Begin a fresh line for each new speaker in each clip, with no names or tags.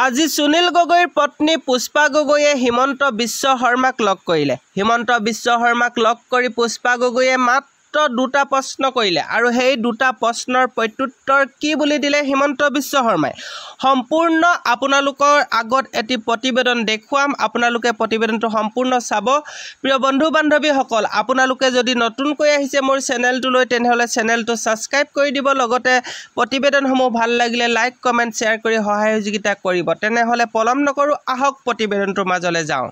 আজি সুনীল গগৈৰ পত্নী পুষ্পা গগৈয়ে হিমন্ত বিশ্ব শৰ্মাক লগ কৰিলে। হিমন্ত বিশ্ব শৰ্মাক লগ কৰি পুষ্পা গগৈয়ে মাত্ৰ দুটা প্ৰশ্ন কৰিলে আৰু সেই দুটা প্ৰশ্নৰ প্ৰত্যুত্তৰ কি বুলি দিলে হিমন্ত বিশ্ব শৰ্মাই। সম্পূৰ্ণ আপোনালোকৰ আগত এটি প্ৰতিবেদন দেখুৱাম, আপোনালোকে প্ৰতিবেদনটো সম্পূৰ্ণ চাব। প্ৰিয় বন্ধু বান্ধৱীসকল, আপোনালোকে যদি নতুনকৈ আহিছে মোৰ চেনেলটোলৈ তেনেহ'লে চেনেলটো ছাবস্ক্ৰাইব কৰি দিব, লগতে প্ৰতিবেদনসমূহ ভাল লাগিলে লাইক কমেণ্ট শ্বেয়াৰ কৰি সহায় সহযোগিতা কৰিব। তেনেহ'লে পলম নকৰোঁ, আহক প্ৰতিবেদনটোৰ মাজলৈ যাওঁ।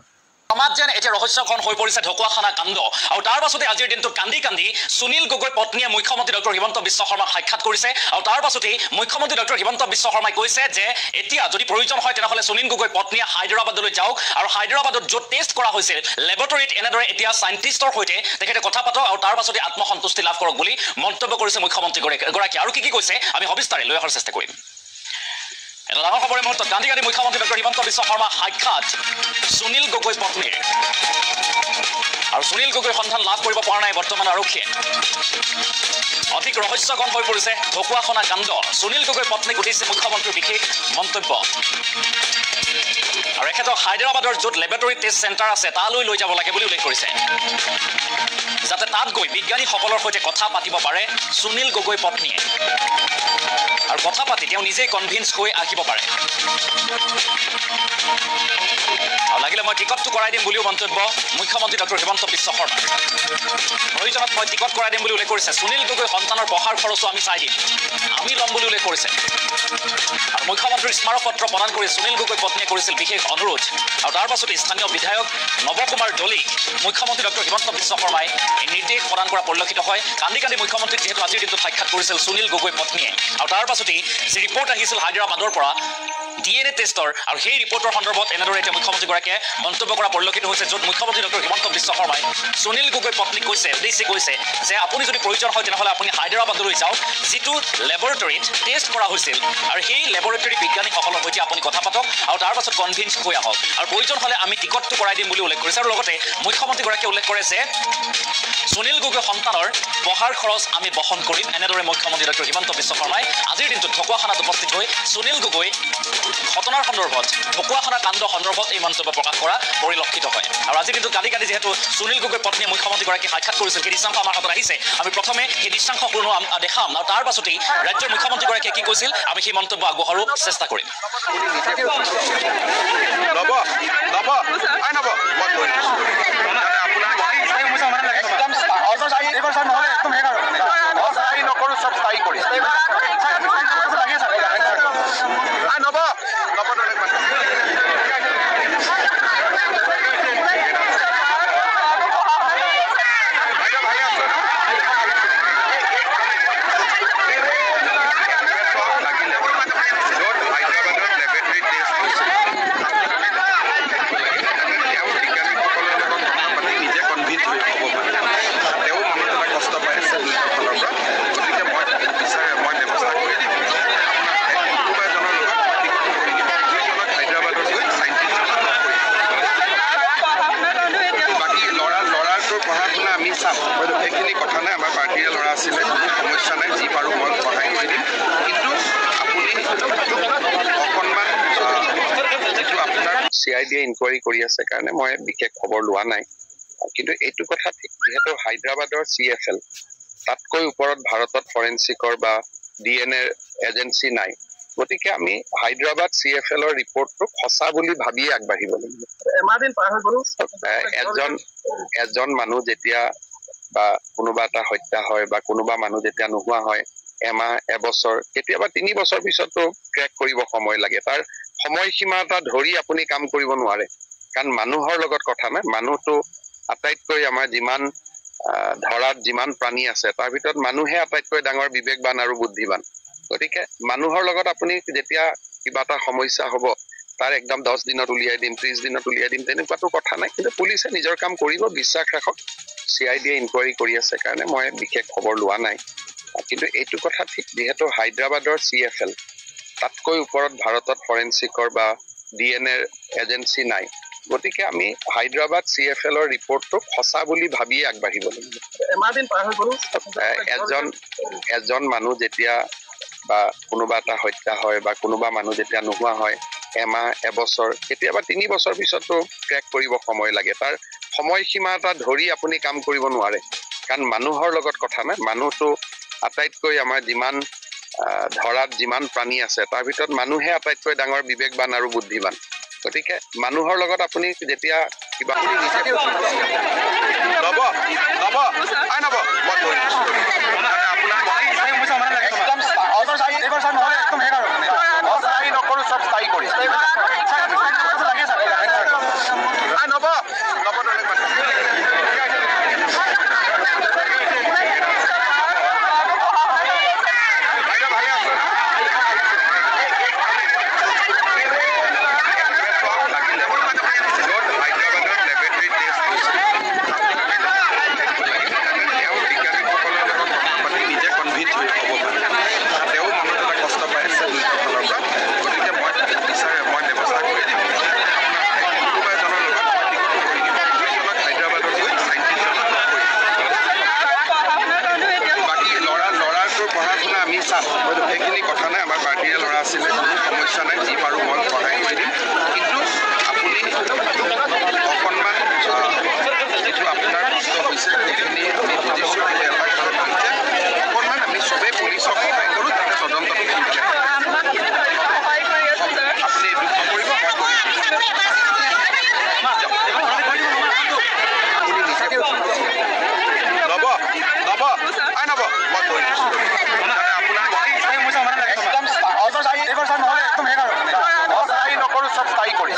সমাজ যেন এতিয়া ৰহস্যখন হৈ পৰিছে ঢকুৱাখানা কাণ্ড আৰু তাৰ পাছতে আজিৰ দিনটোত কান্দি কান্দি সুনীল গগৈৰ পত্নীয়ে মুখ্যমন্ত্ৰী ডক্টৰ হিমন্ত বিশ্ব শৰ্মাক সাক্ষাৎ কৰিছে আৰু তাৰ পাছতেই মুখ্যমন্ত্ৰী ডক্টৰ হিমন্ত বিশ্ব শৰ্মাই কৈছে যে এতিয়া যদি প্ৰয়োজন হয় তেনেহ'লে সুনীল গগৈৰ পত্নীয়ে হায়দৰাবাদলৈ যাওক আৰু হায়দৰাবাদত য'ত টেষ্ট কৰা হৈছিল লেবৰেটৰীত এনেদৰে এতিয়া চাইণ্টিষ্টৰ সৈতে তেখেতে কথা পাতক আৰু তাৰ পাছতে আত্মসন্তুষ্টি লাভ কৰক বুলি মন্তব্য কৰিছে মুখ্যমন্ত্ৰী গৰাকীয়ে। আৰু কি কৈছে আমি সবিস্তাৰে লৈ অহাৰ চেষ্টা কৰিম। এটা ডাঙৰ খবৰৰ মুহূৰ্তত কান্দি কান্দি মুখ্যমন্ত্ৰী ডক্টৰ হিমন্ত বিশ্ব শৰ্মা সাক্ষাৎ সুনীল গগৈ পত্নীৰ। আৰু সুনীল গগৈৰ সন্ধান লাভ কৰিব পৰা নাই বৰ্তমান আৰক্ষীয়ে। অধিক ৰহস্যঘন হৈ পৰিছে ঢকুৱাখানা কাণ্ড। সুনীল গগৈৰ পত্নীক উঠিছে মুখ্যমন্ত্ৰীৰ বিশেষ মন্তব্য আৰু এখেতক হায়দৰাবাদৰ য'ত লেবৰেটৰী টেষ্ট চেণ্টাৰ আছে তালৈ লৈ যাব লাগে বুলি উল্লেখ কৰিছে, যাতে তাত গৈ বিজ্ঞানীসকলৰ সৈতে কথা পাতিব পাৰে সুনীল গগৈ পত্নীয়ে আৰু কথা পাতি তেওঁ নিজেই কনভিন্স হৈ আহিব পাৰে। আৰু লাগিলে মই টিকটটো কৰাই দিম বুলিও মন্তব্য মুখ্যমন্ত্ৰী ডক্টৰ হিমন্ত বিশ্ব শৰ্মাৰ। প্ৰয়োজনত মই টিকট কৰাই দিম বুলি উল্লেখ কৰিছে। সুনীল গগৈ সন্তানৰ পঢ়াৰ খৰচো আমি চাই দিম, আমি ল'ম বুলি উল্লেখ কৰিছে। আৰু মুখ্যমন্ত্ৰীৰ স্মাৰকপত্ৰ প্ৰদান কৰি সুনীল গগৈ পত্নীয়ে কৰিছিল বিশেষ অনুৰোধ। আৰু তাৰ পাছতে স্থানীয় বিধায়ক নৱকুমাৰ দলিক মুখ্যমন্ত্ৰী ডক্টৰ হিমন্ত বিশ্ব শৰ্মাই এই নিৰ্দেশ প্ৰদান কৰা পৰিলক্ষিত হয়। কান্দি কান্দি মুখ্যমন্ত্ৰীক যিহেতু আজিৰ দিনটোত সাক্ষাৎ কৰিছিল সুনীল গগৈ পত্নীয়ে আৰু তাৰ পাছতেই যি ৰিপৰ্ট আহিছিল হায়দৰাবাদৰ পৰা DNA টেষ্টৰ আৰু সেই ৰিপৰ্টৰ সন্দৰ্ভত এনেদৰে এতিয়া মুখ্যমন্ত্ৰীগৰাকীয়ে মন্তব্য কৰা পৰিলক্ষিত হৈছে, য'ত মুখ্যমন্ত্ৰী ডক্টৰ হিমন্ত বিশ্ব শৰ্মাই সুনীল গগৈ পত্নীক কৈছে যে আপুনি যদি প্ৰয়োজন হয় তেনেহ'লে আপুনি হায়দৰাবাদলৈ যাওক, যিটো লেবৰেটৰীত টেষ্ট কৰা হৈছিল আৰু সেই লেবৰেটৰী বিজ্ঞানীসকলৰ সৈতে আপুনি কথা পাতক আৰু তাৰ পাছত কনভিন্স হৈ আহক আৰু প্ৰয়োজন হ'লে আমি টিকটটো কৰাই দিম বুলি উল্লেখ কৰিছে। আৰু লগতে মুখ্যমন্ত্ৰীগৰাকীয়ে উল্লেখ কৰে যে সুনীল গগৈ সন্তানৰ পঢ়াৰ খৰচ আমি বহন কৰিম। এনেদৰে মুখ্যমন্ত্ৰী ডক্টৰ হিমন্ত বিশ্ব শৰ্মাই আজিৰ দিনটোত ঢকুৱাখানাত উপস্থিত হৈ সুনীল গগৈ ঘটনাৰ সন্দৰ্ভত ঢকুৱাখানা কাণ্ড সন্দৰ্ভত এই মন্তব্য প্ৰকাশ কৰা পৰিলক্ষিত হয়। আৰু আজিৰ দিনটোত কান্দি কান্দি যিহেতু সুনীল গগৈ পত্নীয়ে মুখ্যমন্ত্ৰীগৰাকীক সাক্ষাৎ কৰিছিল, সেই দৃশ্যাংশ আমাৰ হাতত আহিছে। আমি প্ৰথমে সেই দৃশ্যাংশ দেখাম আৰু তাৰ পাছতেই ৰাজ্যৰ মুখ্যমন্ত্ৰীগৰাকীয়ে কি কৈছিল আমি সেই মন্তব্য আগবঢ়াৰো চেষ্টা কৰিম।
এইখিনি কথা নাই, আমাৰ পাৰ্টীৰে ল'ৰা আছিলে, সমস্যা নাই, যি পাৰোঁ মই সহায় কৰি দিম। কিন্তু আপুনি অকণমান যিটো আপোনাৰ CID ইনকুৱাৰী কৰি আছে কাৰণে মই বিশেষ খবৰ লোৱা নাই। কিন্তু এইটো কথা ঠিক, যিহেতু হায়দৰাবাদৰ CFL তাতকৈ ওপৰত ভাৰতত ফৰেনচিকৰ বা DNA এজেঞ্চি নাই, গতিকে আমি হায়দৰাবাদ CFLৰ ৰিপৰ্টটোক সঁচা বুলি ভাবিয়ে আগবাঢ়িব লাগিব। এজন মানুহ যেতিয়া বা কোনোবা এটা হত্যা হয় বা কোনোবা মানুহ যেতিয়া নোহোৱা হয়, এমাহ এবছৰ কেতিয়াবা 3 বছৰ পিছতো ট্ৰেক কৰিব সময় লাগে। তাৰ সময়সীমা এটা ধৰি আপুনি কাম কৰিব নোৱাৰে, কাৰণ মানুহৰ লগত কথা নাই। মানুহটো আটাইতকৈ আমাৰ যিমান ধৰাত যিমান প্ৰাণী আছে তাৰ ভিতৰত মানুহে আটাইতকৈ ডাঙৰ বিবেকবান আৰু বুদ্ধিবান। গতিকে মানুহৰ লগত আপুনি যেতিয়া কিবা এটা সমস্যা হ'ব তাৰ একদম 10 দিনত উলিয়াই দিম, 30 দিনত উলিয়াই দিম, তেনেকুৱাতো কথা নাই। কিন্তু পুলিচে নিজৰ কাম কৰিব, বিশ্বাস ৰাখক। CID ইনকুৱাৰী কৰি আছে কাৰণে মই বিশেষ খবৰ লোৱা নাই। কিন্তু এইটো কথা ঠিক, যিহেতু হায়দৰাবাদৰ CFL তাতকৈ ওপৰত ভাৰতত ফৰেনচিকৰ বা DNA এজেঞ্চি নাই, গতিকে আমি হায়দৰাবাদ CFLৰ ৰিপৰ্টটোক সঁচা বুলি ভাবিয়ে আগবাঢ়িব লাগিব। এজন মানুহ যেতিয়া বা কোনোবা এটা হত্যা হয় বা কোনোবা মানুহ যেতিয়া নোহোৱা হয়, এমাহ এবছৰ কেতিয়াবা 3 বছৰ পিছতো ট্ৰেক কৰিব সময় লাগে তাৰ সময়সীমা এটা ধৰি আপুনি কাম কৰিব নোৱাৰে কাৰণ মানুহৰ লগত কথা নাই মানুহটো আটাইতকৈ আমাৰ যিমান ধৰাত যিমান প্ৰাণী আছে তাৰ ভিতৰত মানুহে আটাইতকৈ ডাঙৰ বিবেকবান আৰু বুদ্ধিমান গতিকে মানুহৰ লগত আপুনি যেতিয়া কিবা আপুনি নিজে লব আই নব মই নকৰো সব স্থায়ী কৰি নব এইখিনি কথা নাই আমাৰ পাৰ্টিৰে ল'ৰা আছিলে কোনো সমস্যা নাই যি পাৰোঁ মই সহায় কৰি দিম কিন্তু আপুনি অকণমান যিটো আপোনাৰ কষ্ট হৈছে সেইখিনি আমি বুজিছোঁ অকণমান আমি চবেই পুলিচক সহায় কৰোঁ যাতে তদন্তটো সোনকালে আপুনি দুখ নকৰিব মই আপুনি নিজে ল'ব আই নব মই কৰি দিছোঁ নকৰো সব স্থায়ী কৰি